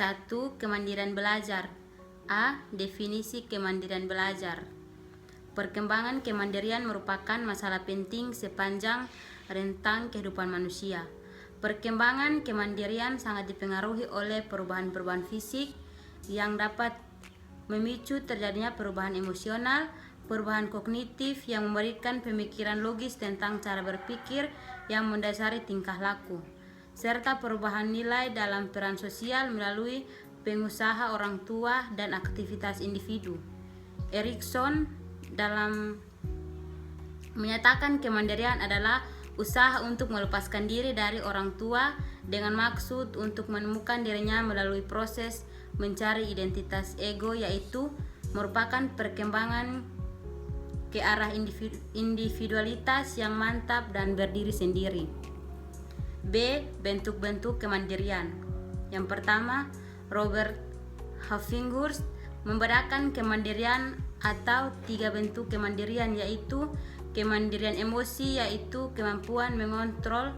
1. Kemandirian belajar. A. Definisi kemandirian belajar. Perkembangan kemandirian merupakan masalah penting sepanjang rentang kehidupan manusia. Perkembangan kemandirian sangat dipengaruhi oleh perubahan-perubahan fisik yang dapat memicu terjadinya perubahan emosional, perubahan kognitif yang memberikan pemikiran logis tentang cara berpikir yang mendasari tingkah laku, serta perubahan nilai dalam peran sosial melalui pengusaha orang tua dan aktivitas individu. Erikson dalam menyatakan kemandirian adalah usaha untuk melepaskan diri dari orang tua dengan maksud untuk menemukan dirinya melalui proses mencari identitas ego, yaitu merupakan perkembangan ke arah individualitas yang mantap dan berdiri sendiri. B. Bentuk-bentuk kemandirian. Yang pertama, Robert Huffington membedakan kemandirian atau 3 bentuk kemandirian, yaitu kemandirian emosi, yaitu kemampuan mengontrol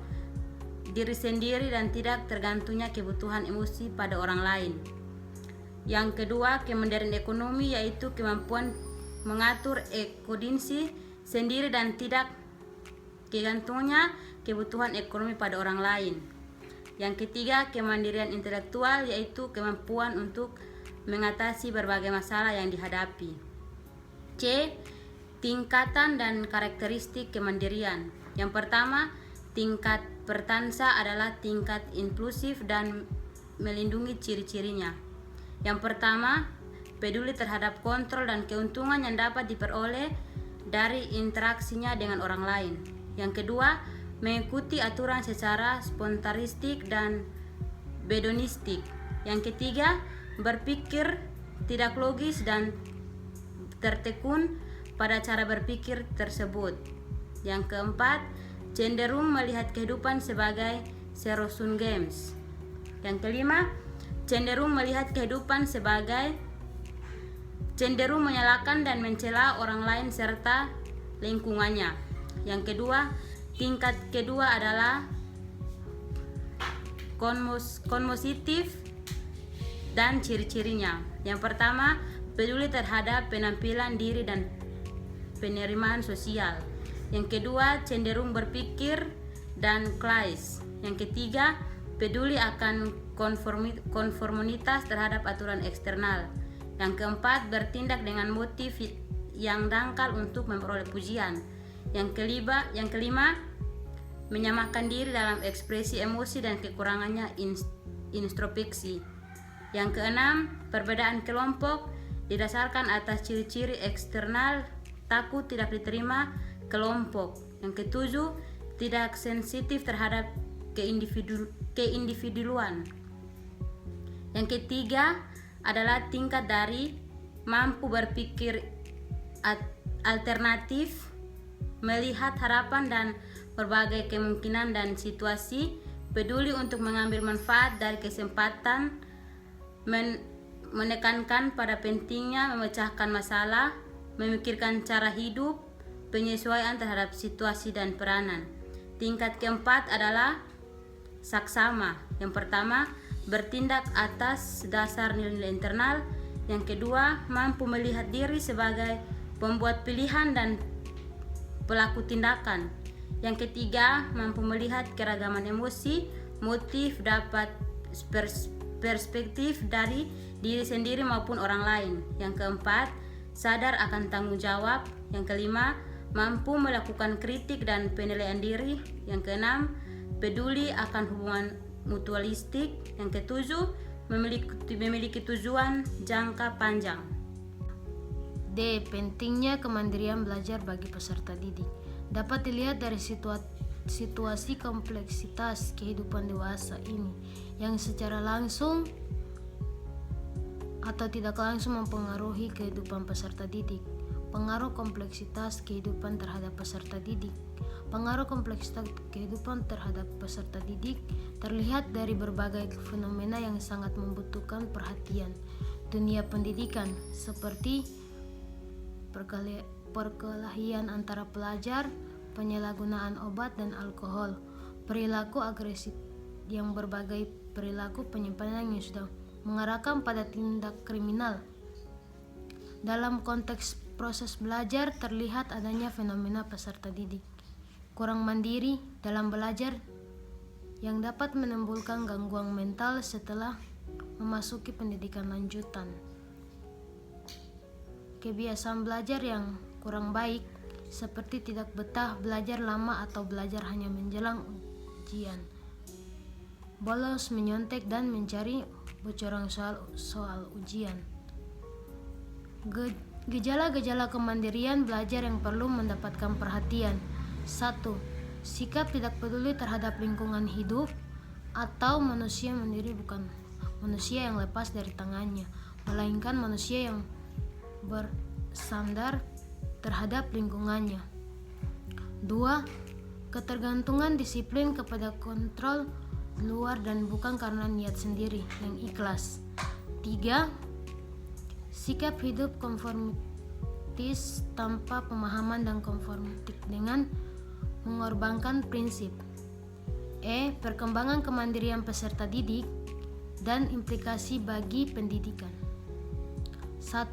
diri sendiri dan tidak tergantungnya kebutuhan emosi pada orang lain. Yang kedua, kemandirian ekonomi, yaitu kemampuan mengatur kondisi sendiri dan tidak tergantungnya kebutuhan ekonomi pada orang lain. Yang ketiga, kemandirian intelektual, yaitu kemampuan untuk mengatasi berbagai masalah yang dihadapi. C. Tingkatan dan karakteristik kemandirian. Yang pertama, tingkat pertansa adalah tingkat inklusif dan melindungi ciri-cirinya. Yang pertama, peduli terhadap kontrol dan keuntungan yang dapat diperoleh dari interaksinya dengan orang lain. Yang kedua, mengikuti aturan secara spontanistik dan hedonistik. Yang ketiga, berpikir tidak logis dan tertekun pada cara berpikir tersebut. Yang keempat, cenderung melihat kehidupan sebagai zero sum games. Yang kelima, cenderung menyalahkan dan mencela orang lain serta lingkungannya. Yang kedua, tingkat kedua adalah kognitif dan ciri-cirinya. Yang pertama, peduli terhadap penampilan diri dan penerimaan sosial. Yang kedua, cenderung berpikir dan klise. Yang ketiga, peduli akan konformitas terhadap aturan eksternal. Yang keempat, bertindak dengan motif yang dangkal untuk memperoleh pujian. Yang kelima, menyamakan diri dalam ekspresi emosi dan kekurangannya introspeksi. Yang keenam, perbedaan kelompok didasarkan atas ciri-ciri eksternal, takut tidak diterima kelompok. Yang ketujuh, tidak sensitif terhadap keindividuan. Yang ketiga adalah tingkat dari mampu berpikir alternatif, melihat harapan dan berbagai kemungkinan dan situasi, peduli untuk mengambil manfaat dari kesempatan, menekankan pada pentingnya memecahkan masalah, memikirkan cara hidup, penyesuaian terhadap situasi dan peranan. Tingkat keempat adalah saksama. Yang pertama, bertindak atas dasar nilai internal. Yang kedua, mampu melihat diri sebagai pembuat pilihan dan pelaku tindakan. Yang ketiga, mampu melihat keragaman emosi, motif, dapat perspektif dari diri sendiri maupun orang lain. Yang keempat, sadar akan tanggung jawab. Yang kelima, mampu melakukan kritik dan penilaian diri. Yang keenam, peduli akan hubungan mutualistik. Yang ketujuh, memiliki tujuan jangka panjang. D. Pentingnya kemandirian belajar bagi peserta didik. Dapat dilihat dari situasi kompleksitas kehidupan dewasa ini yang secara langsung atau tidak langsung mempengaruhi kehidupan peserta didik. Pengaruh kompleksitas kehidupan terhadap peserta didik. Pengaruh kompleksitas kehidupan terhadap peserta didik terlihat dari berbagai fenomena yang sangat membutuhkan perhatian dunia pendidikan, seperti perkelahian antara pelajar, penyalahgunaan obat dan alkohol, perilaku agresif yang berbagai perilaku penyimpanan yang sudah mengarahkan pada tindak kriminal. Dalam konteks proses belajar terlihat adanya fenomena peserta didik kurang mandiri dalam belajar yang dapat menimbulkan gangguan mental setelah memasuki pendidikan lanjutan. Kebiasaan belajar yang kurang baik seperti tidak betah belajar lama atau belajar hanya menjelang ujian, bolos menyontek dan mencari bocoran soal ujian. Gejala-gejala kemandirian belajar yang perlu mendapatkan perhatian. 1. Sikap tidak peduli terhadap lingkungan hidup atau manusia mandiri bukan manusia yang lepas dari tangannya, melainkan manusia yang bersandar terhadap lingkungannya. 2. Ketergantungan disiplin kepada kontrol luar dan bukan karena niat sendiri yang ikhlas. 3. Sikap hidup konformitis tanpa pemahaman dan konformitik dengan mengorbankan prinsip. Perkembangan kemandirian peserta didik dan implikasi bagi pendidikan. 1.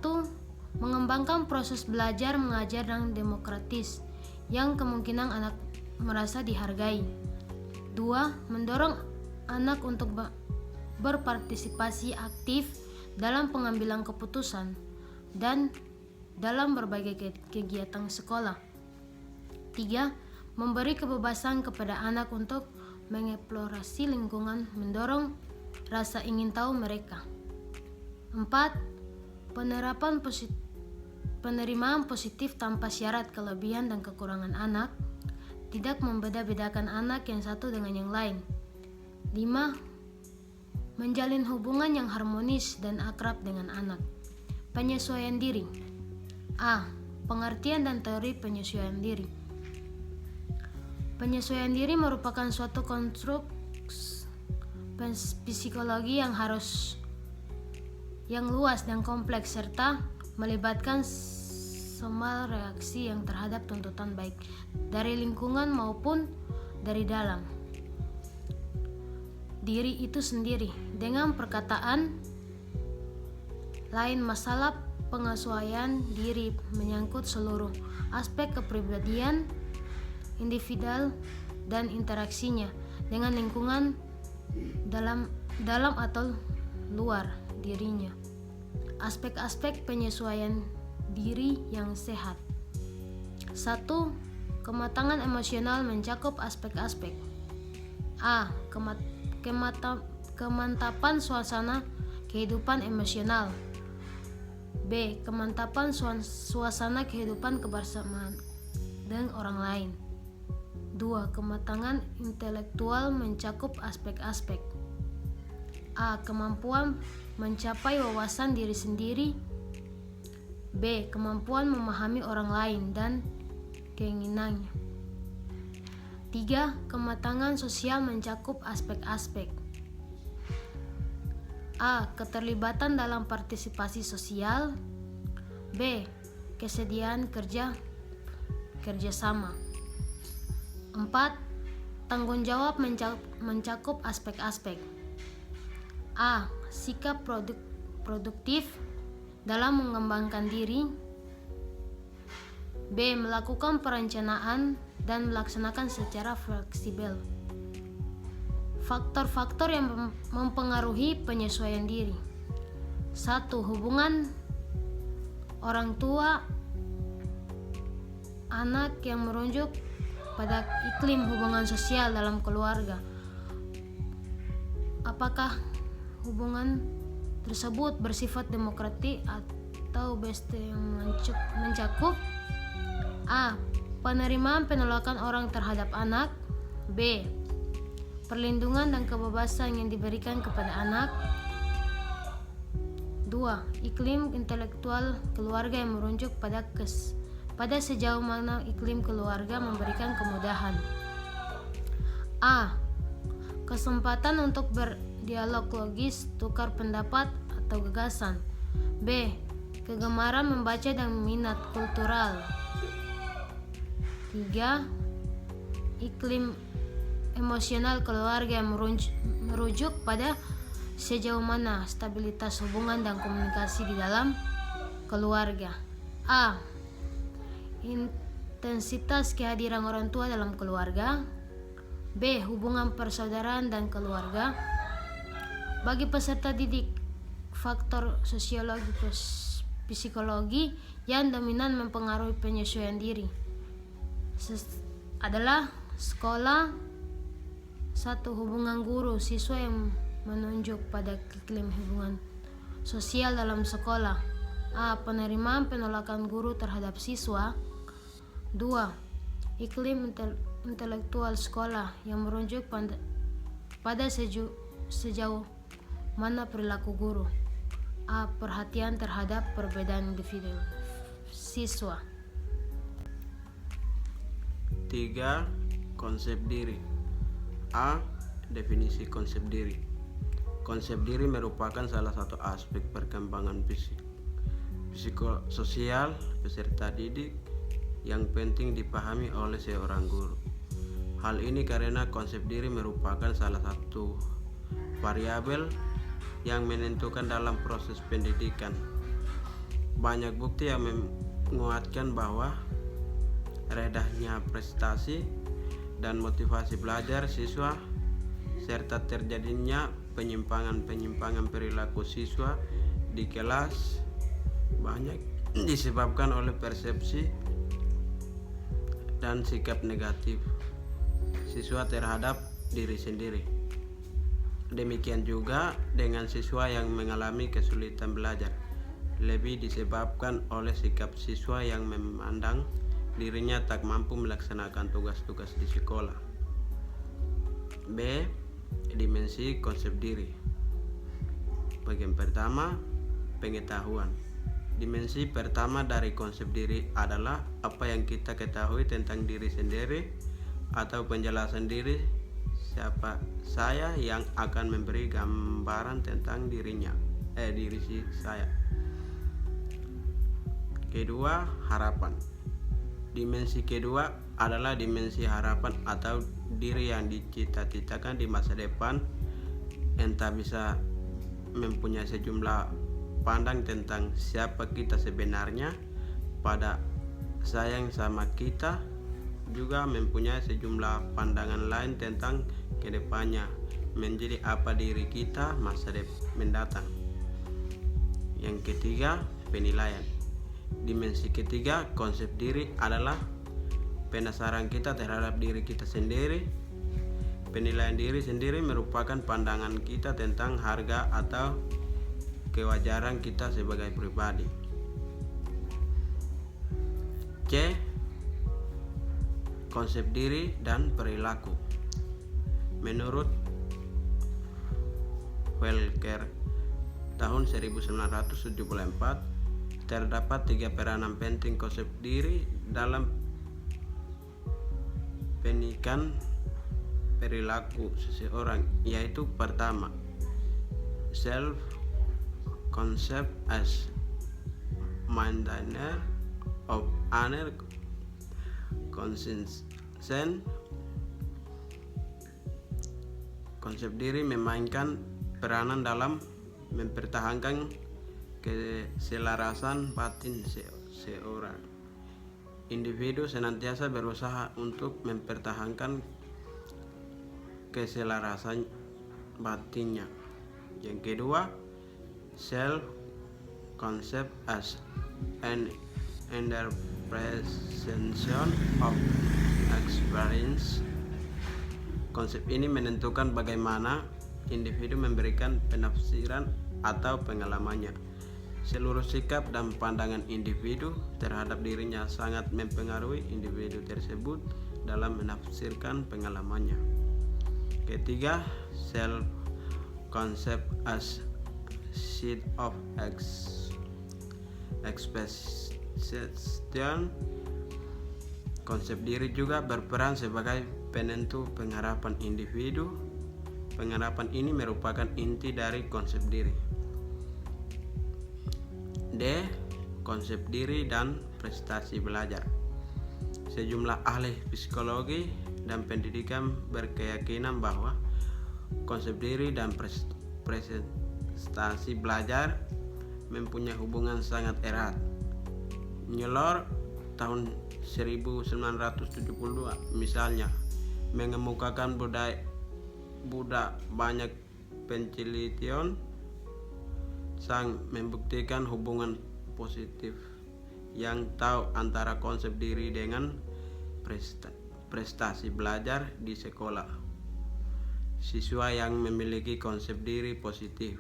Mengembangkan proses belajar mengajar yang demokratis yang kemungkinan anak merasa dihargai. 2. Mendorong anak untuk berpartisipasi aktif dalam pengambilan keputusan dan dalam berbagai kegiatan sekolah. 3. Memberi kebebasan kepada anak untuk mengeksplorasi lingkungan, mendorong rasa ingin tahu mereka. 4. Penerimaan positif tanpa syarat kelebihan dan kekurangan anak, tidak membeda-bedakan anak yang satu dengan yang lain. 5. Menjalin hubungan yang harmonis dan akrab dengan anak. Penyesuaian diri. Pengertian dan teori penyesuaian diri. Penyesuaian diri merupakan suatu konstruk psikologi yang luas dan kompleks serta melibatkan semua reaksi yang terhadap tuntutan baik dari lingkungan maupun dari dalam diri itu sendiri. Dengan perkataan lain, masalah penyesuaian diri menyangkut seluruh aspek kepribadian individual dan interaksinya dengan lingkungan dalam atau luar dirinya. Aspek-aspek penyesuaian diri yang sehat. 1. Kematangan emosional mencakup aspek-aspek. Kemantapan suasana kehidupan emosional. B. Kemantapan suasana kehidupan kebersamaan dengan orang lain. 2. Kematangan intelektual mencakup aspek-aspek. Kemampuan mencapai wawasan diri sendiri. B. Kemampuan memahami orang lain dan keinginannya. 3. Kematangan sosial mencakup aspek-aspek. Keterlibatan dalam partisipasi sosial. B. Kesediaan kerjasama. 4. Tanggung jawab mencakup aspek-aspek. Sikap produktif dalam mengembangkan diri. B. Melakukan perencanaan dan melaksanakan secara fleksibel. Faktor-faktor yang mempengaruhi penyesuaian diri. 1. Hubungan orang tua anak yang merujuk pada iklim hubungan sosial dalam keluarga. Apakah hubungan tersebut bersifat demokratik atau beste yang mencakup penerimaan penolakan orang terhadap anak. B. Perlindungan dan kebebasan yang diberikan kepada anak. 2. Iklim intelektual keluarga yang merujuk pada sejauh mana iklim keluarga memberikan kemudahan. Kesempatan untuk berdialog logis, tukar pendapat atau gagasan. B. Kegemaran membaca dan minat kultural. 3. Iklim emosional keluarga yang merujuk pada Sejauh mana stabilitas hubungan dan komunikasi di dalam keluarga? A. Intensitas kehadiran orang tua dalam keluarga. B. Hubungan persaudaraan dan keluarga. Bagi peserta didik, faktor sosiologi psikologi yang dominan mempengaruhi penyesuaian diri adalah sekolah. 1. Hubungan guru siswa yang menunjuk pada iklim hubungan sosial dalam sekolah. A. Penerimaan penolakan guru terhadap siswa. 2. Iklim intelektual sekolah yang merujuk pada sejauh mana perilaku guru. A. Perhatian terhadap perbedaan individu siswa. 3. Konsep diri. A. Definisi konsep diri. Konsep diri merupakan salah satu aspek perkembangan psikososial peserta didik yang penting dipahami oleh seorang guru. Hal ini karena konsep diri merupakan salah satu variabel yang menentukan dalam proses pendidikan. Banyak bukti yang menguatkan bahwa rendahnya prestasi dan motivasi belajar siswa serta terjadinya penyimpangan perilaku siswa di kelas banyak disebabkan oleh persepsi dan sikap negatif siswa terhadap diri sendiri. Demikian juga dengan siswa yang mengalami kesulitan belajar, lebih disebabkan oleh sikap siswa yang memandang dirinya tak mampu melaksanakan tugas-tugas di sekolah. B. Dimensi konsep diri. Bagian pertama, pengetahuan. Dimensi pertama dari konsep diri adalah apa yang kita ketahui tentang diri sendiri atau penjelasan diri siapa saya yang akan memberi gambaran tentang diri saya. Kedua, harapan. Dimensi kedua adalah dimensi harapan atau diri yang dicita-citakan di masa depan, entah bisa mempunyai sejumlah pandang tentang siapa kita sebenarnya, pada sayang sama kita, juga mempunyai sejumlah pandangan lain tentang kedepannya, menjadi apa diri kita masa mendatang. Yang ketiga, penilaian. Dimensi ketiga konsep diri adalah penasaran kita terhadap diri kita sendiri. Penilaian diri sendiri merupakan pandangan kita tentang harga atau kewajaran kita sebagai pribadi. C. Konsep diri dan perilaku. Menurut Welker tahun 1974, terdapat 3 peranan penting konsep diri dalam pendidikan perilaku seseorang, yaitu pertama, self concept as maintainer of inner conscience. Konsep diri memainkan peranan dalam mempertahankan keselarasan batin seorang. Individu senantiasa berusaha untuk mempertahankan keselarasan batinnya. Yang kedua, self concept as an interpretation of experience. Konsep ini menentukan bagaimana individu memberikan penafsiran atau pengalamannya. Seluruh sikap dan pandangan individu terhadap dirinya sangat mempengaruhi individu tersebut dalam menafsirkan pengalamannya. Ketiga, self concept as seed of expectation. Konsep diri juga berperan sebagai penentu pengharapan individu. Pengharapan ini merupakan inti dari konsep diri. D. Konsep diri dan prestasi belajar. Sejumlah ahli psikologi dan pendidikan berkeyakinan bahwa konsep diri dan prestasi belajar mempunyai hubungan sangat erat. Nylor tahun 1972 misalnya mengemukakan banyak penelitian sang membuktikan hubungan positif yang tahu antara konsep diri dengan prestasi belajar di sekolah. Siswa yang memiliki konsep diri positif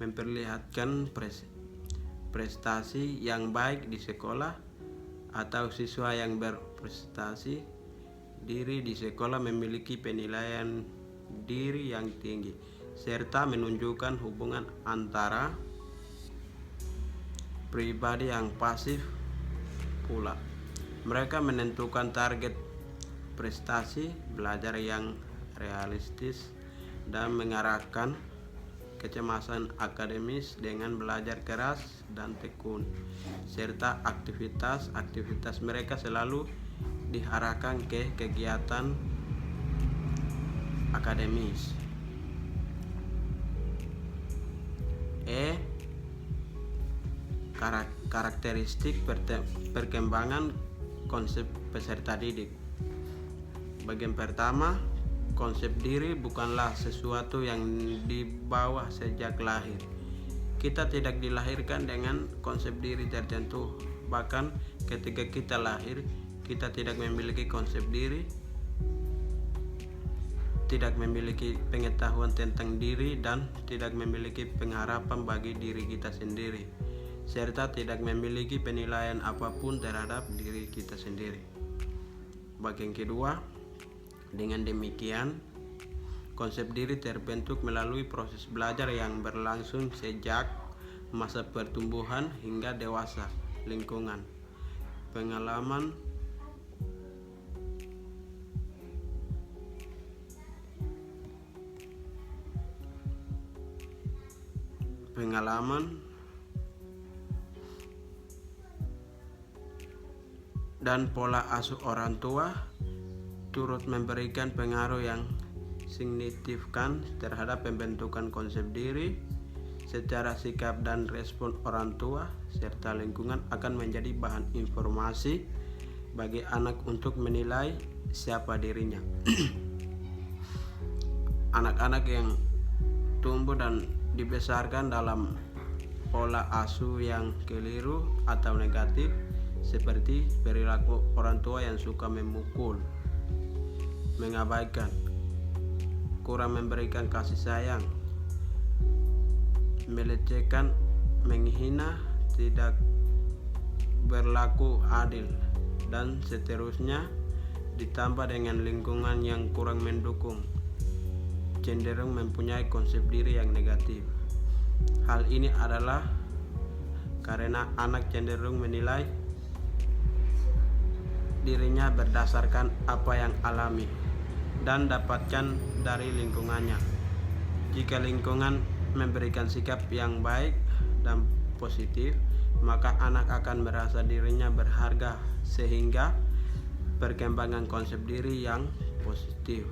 memperlihatkan prestasi yang baik di sekolah, atau siswa yang berprestasi diri di sekolah memiliki penilaian diri yang tinggi, serta menunjukkan hubungan antara pribadi yang pasif pula. Mereka menentukan target prestasi belajar yang realistis dan mengarahkan kecemasan akademis dengan belajar keras dan tekun, serta aktivitas mereka selalu diarahkan ke kegiatan akademis. Karakteristik perkembangan konsep peserta didik. Bagian pertama, konsep diri bukanlah sesuatu yang dibawa sejak lahir. Kita tidak dilahirkan dengan konsep diri tertentu. Bahkan ketika kita lahir, kita tidak memiliki konsep diri, tidak memiliki pengetahuan tentang diri, dan tidak memiliki pengharapan bagi diri kita sendiri, serta tidak memiliki penilaian apapun terhadap diri kita sendiri. Bagian kedua, dengan demikian, konsep diri terbentuk melalui proses belajar yang berlangsung sejak masa pertumbuhan hingga dewasa, lingkungan, pengalaman, dan pola asuh orang tua turut memberikan pengaruh yang signifikan terhadap pembentukan konsep diri. Secara sikap dan respon orang tua serta lingkungan akan menjadi bahan informasi bagi anak untuk menilai siapa dirinya. Anak-anak yang tumbuh dan dibesarkan dalam pola asuh yang keliru atau negatif, seperti perilaku orang tua yang suka memukul, mengabaikan, kurang memberikan kasih sayang, melecehkan, menghina, tidak berlaku adil, dan seterusnya, ditambah dengan lingkungan yang kurang mendukung, cenderung mempunyai konsep diri yang negatif. Hal ini adalah karena anak cenderung menilai dirinya berdasarkan apa yang alami dan dapatkan dari lingkungannya. Jika lingkungan memberikan sikap yang baik dan positif, maka anak akan merasa dirinya berharga, sehingga perkembangan konsep diri yang positif.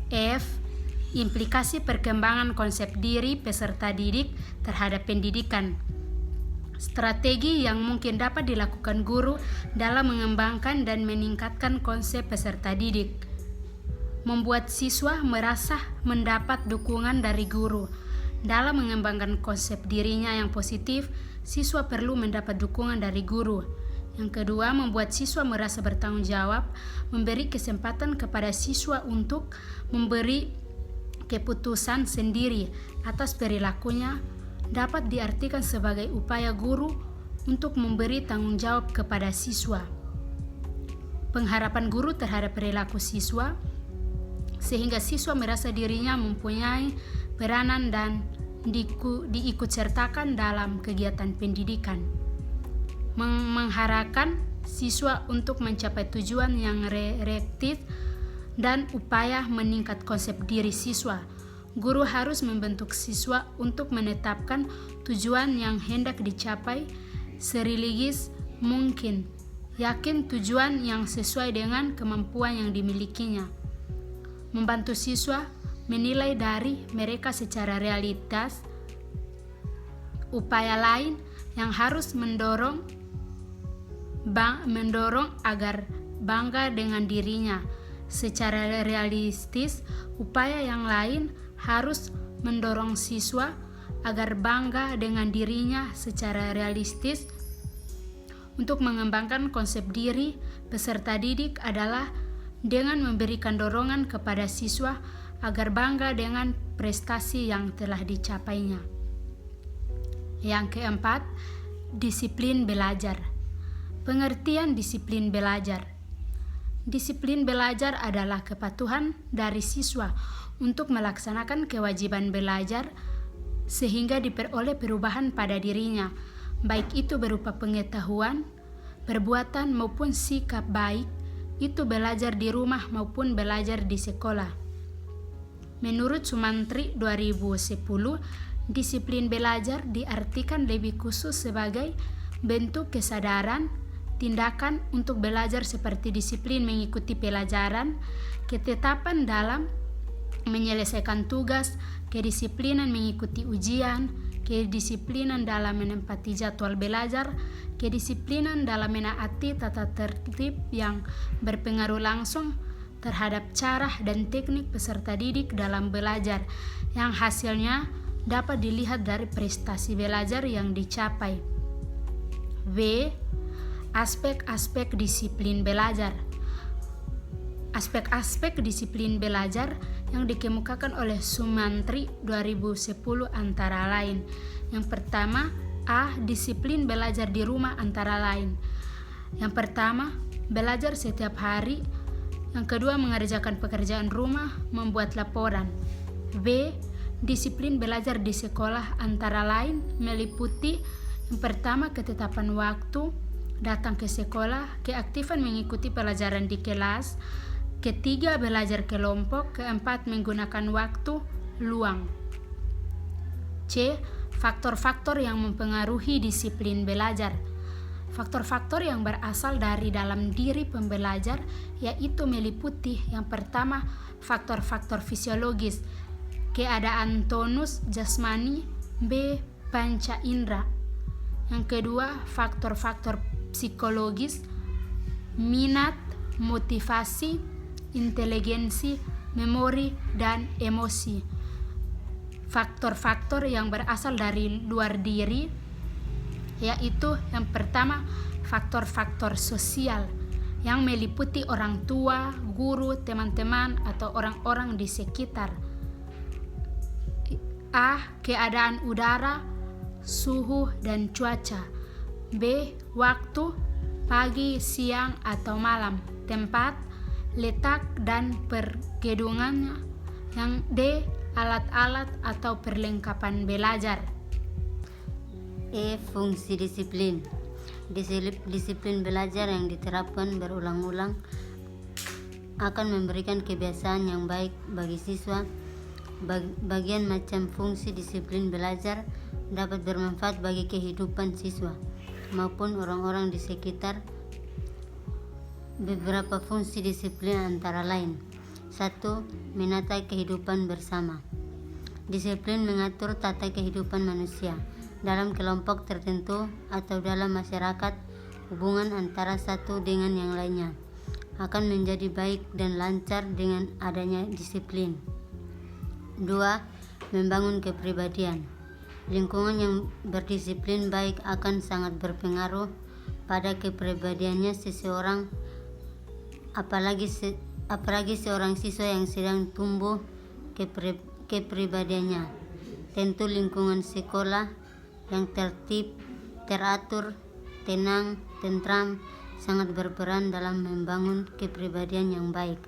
F. Implikasi perkembangan konsep diri peserta didik terhadap pendidikan. Strategi yang mungkin dapat dilakukan guru dalam mengembangkan dan meningkatkan konsep peserta didik. Membuat siswa merasa mendapat dukungan dari guru. Dalam mengembangkan konsep dirinya yang positif, siswa perlu mendapat dukungan dari guru. Yang kedua, membuat siswa merasa bertanggung jawab, memberi kesempatan kepada siswa untuk memberi keputusan sendiri atas perilakunya, dapat diartikan sebagai upaya guru untuk memberi tanggung jawab kepada siswa. Pengharapan guru terhadap perilaku siswa, sehingga siswa merasa dirinya mempunyai peranan dan diikut sertakan dalam kegiatan pendidikan. Mengharapkan siswa untuk mencapai tujuan yang reaktif dan upaya meningkat konsep diri siswa. Guru harus membentuk siswa untuk menetapkan tujuan yang hendak dicapai serealistis mungkin, yakin tujuan yang sesuai dengan kemampuan yang dimilikinya. Membantu siswa menilai dari mereka secara realitas. Upaya lain yang harus mendorong agar bangga dengan dirinya secara realistis. Upaya yang lain harus mendorong siswa agar bangga dengan dirinya secara realistis. Untuk mengembangkan konsep diri peserta didik adalah dengan memberikan dorongan kepada siswa agar bangga dengan prestasi yang telah dicapainya. Yang keempat, disiplin belajar. Pengertian disiplin belajar. Disiplin belajar adalah kepatuhan dari siswa untuk melaksanakan kewajiban belajar sehingga diperoleh perubahan pada dirinya, baik itu berupa pengetahuan, perbuatan maupun sikap baik, itu belajar di rumah maupun belajar di sekolah. Menurut Sumantri 2010, disiplin belajar diartikan lebih khusus sebagai bentuk kesadaran, tindakan untuk belajar seperti disiplin mengikuti pelajaran, ketetapan dalam menyelesaikan tugas, kedisiplinan mengikuti ujian, kedisiplinan dalam menempati jadwal belajar, kedisiplinan dalam menaati tata tertib yang berpengaruh langsung terhadap cara dan teknik peserta didik dalam belajar, yang hasilnya dapat dilihat dari prestasi belajar yang dicapai. B. Aspek-aspek disiplin belajar. Aspek-aspek disiplin belajar yang dikemukakan oleh Sumantri 2010 antara lain. Yang pertama, A. Disiplin belajar di rumah antara lain. Yang pertama, belajar setiap hari. Yang kedua, mengerjakan pekerjaan rumah, membuat laporan. B. Disiplin belajar di sekolah antara lain meliputi yang pertama, ketetapan waktu, datang ke sekolah, keaktifan mengikuti pelajaran di kelas, ketiga, belajar kelompok, keempat, menggunakan waktu luang. C. Faktor-faktor yang mempengaruhi disiplin belajar. Faktor-faktor yang berasal dari dalam diri pembelajar yaitu meliputi yang pertama, faktor-faktor fisiologis, keadaan tonus jasmani, B. Panca indera. Yang kedua, faktor-faktor psikologis, minat, motivasi, inteligensi, memori, dan emosi. Faktor-faktor yang berasal dari luar diri yaitu yang pertama, faktor-faktor sosial yang meliputi orang tua, guru, teman-teman, atau orang-orang di sekitar. A. Keadaan udara, suhu, dan cuaca. B. Waktu, pagi, siang, atau malam. Tempat, letak, dan pergedungannya. Yang D. Alat-alat atau perlengkapan belajar. E. Fungsi disiplin. Disiplin belajar yang diterapkan berulang-ulang akan memberikan kebiasaan yang baik bagi siswa. Bagian macam fungsi disiplin belajar dapat bermanfaat bagi kehidupan siswa maupun orang-orang di sekitar. Beberapa fungsi disiplin antara lain: 1. Menata kehidupan bersama. Disiplin mengatur tata kehidupan manusia dalam kelompok tertentu atau dalam masyarakat. Hubungan antara satu dengan yang lainnya akan menjadi baik dan lancar dengan adanya disiplin. 2. Membangun kepribadian. Lingkungan yang berdisiplin baik akan sangat berpengaruh pada kepribadiannya seseorang, apalagi seorang siswa yang sedang tumbuh kepribadiannya. Tentu lingkungan sekolah yang tertib, teratur, tenang, tentram sangat berperan dalam membangun kepribadian yang baik.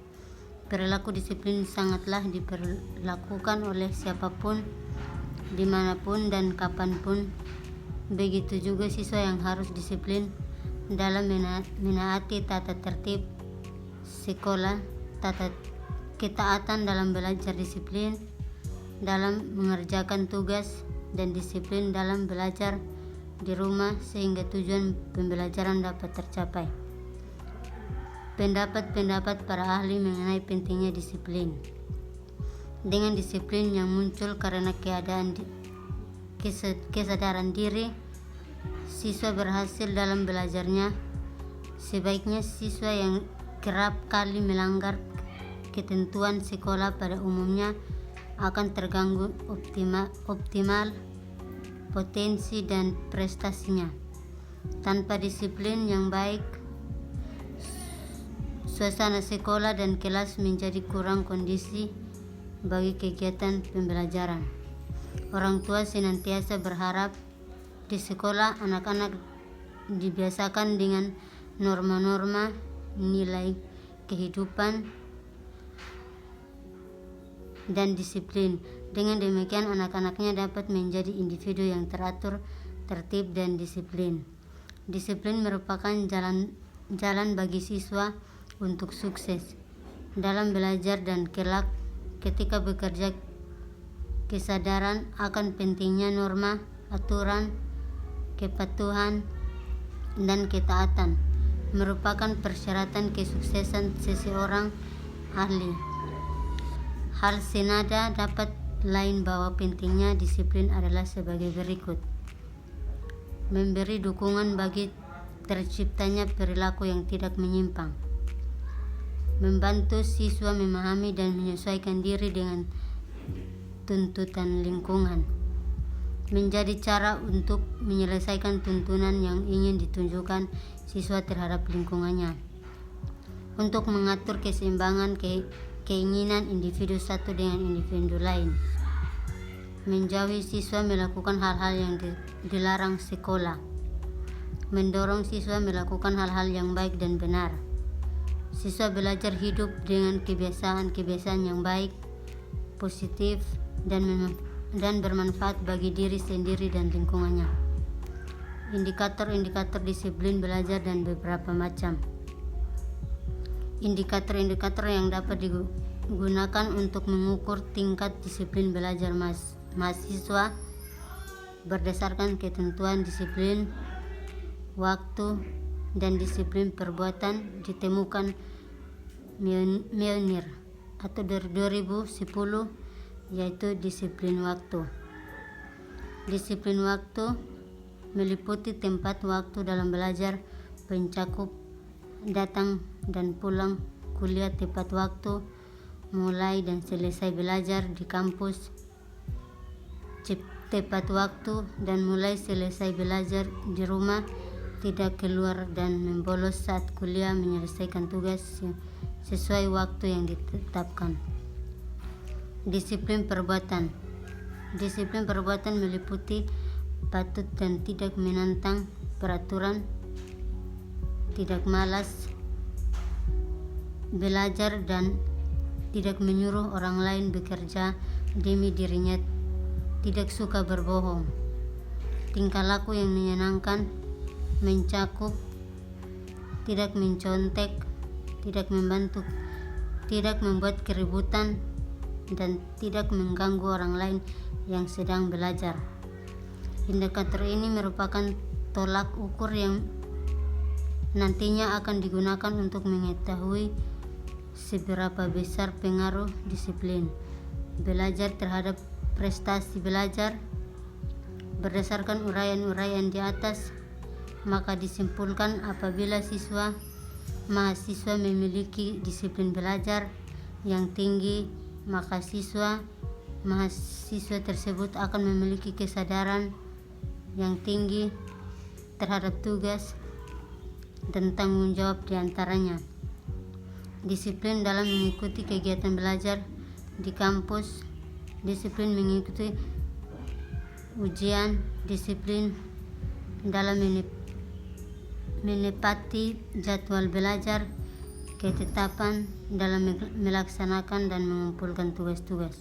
Perilaku disiplin sangatlah diperlakukan oleh siapapun, dimanapun dan kapanpun. Begitu juga siswa yang harus disiplin dalam menaati tata tertib sekolah, ketaatan dalam belajar, disiplin dalam mengerjakan tugas, dan disiplin dalam belajar di rumah sehingga tujuan pembelajaran dapat tercapai. Pendapat-pendapat para ahli mengenai pentingnya disiplin. dengan disiplin yang muncul karena kesadaran diri siswa berhasil dalam belajarnya. Sebaiknya siswa yang kerap kali melanggar ketentuan sekolah pada umumnya akan terganggu optimal potensi dan prestasinya. Tanpa disiplin yang baik, suasana sekolah dan kelas menjadi kurang kondisi bagi kegiatan pembelajaran. Orang tua senantiasa berharap di sekolah anak-anak dibiasakan dengan norma-norma nilai kehidupan dan disiplin. Dengan demikian anak-anaknya dapat menjadi individu yang teratur, tertib, dan disiplin. Disiplin merupakan jalan bagi siswa untuk sukses dalam belajar dan kelak ketika bekerja. Kesadaran akan pentingnya norma, aturan, kepatuhan, dan ketaatan merupakan persyaratan kesuksesan seseorang ahli. Hal senada dapat lain bahwa pentingnya disiplin adalah sebagai berikut: memberi dukungan bagi terciptanya perilaku yang tidak menyimpang, membantu siswa memahami dan menyesuaikan diri dengan tuntutan lingkungan, menjadi cara untuk menyelesaikan tuntunan yang ingin ditunjukkan siswa terhadap lingkungannya, untuk mengatur keseimbangan keinginan individu satu dengan individu lain, menjauhi siswa melakukan hal-hal yang dilarang sekolah, mendorong siswa melakukan hal-hal yang baik dan benar. Siswa belajar hidup dengan kebiasaan-kebiasaan yang baik, positif, dan bermanfaat bagi diri sendiri dan lingkungannya. Indikator-indikator disiplin belajar dan beberapa macam. Indikator-indikator yang dapat digunakan untuk mengukur tingkat disiplin belajar mahasiswa berdasarkan ketentuan disiplin waktu dan disiplin perbuatan ditemukan Meunier atau dari 2010, yaitu disiplin waktu. Disiplin waktu meliputi tempat waktu dalam belajar, pencakup datang dan pulang kuliah tepat waktu, mulai dan selesai belajar di kampus tepat waktu, dan mulai selesai belajar di rumah, tidak keluar dan membolos saat kuliah, menyelesaikan tugas sesuai waktu yang ditetapkan. Disiplin perbuatan. Disiplin perbuatan meliputi patut dan tidak menantang peraturan, tidak malas belajar, dan tidak menyuruh orang lain bekerja demi dirinya, tidak suka berbohong. Tingkah laku yang menyenangkan mencakup tidak mencontek, tidak membantu, tidak membuat keributan, dan tidak mengganggu orang lain yang sedang belajar. Indikator ini merupakan tolak ukur yang nantinya akan digunakan untuk mengetahui seberapa besar pengaruh disiplin belajar terhadap prestasi belajar. Berdasarkan uraian-uraian di atas, maka disimpulkan apabila mahasiswa memiliki disiplin belajar yang tinggi, maka mahasiswa tersebut akan memiliki kesadaran yang tinggi terhadap tugas dan tanggung jawab diantaranya. Disiplin dalam mengikuti kegiatan belajar di kampus, disiplin mengikuti ujian, disiplin dalam menepati jadwal belajar, ketetapan dalam melaksanakan dan mengumpulkan tugas-tugas.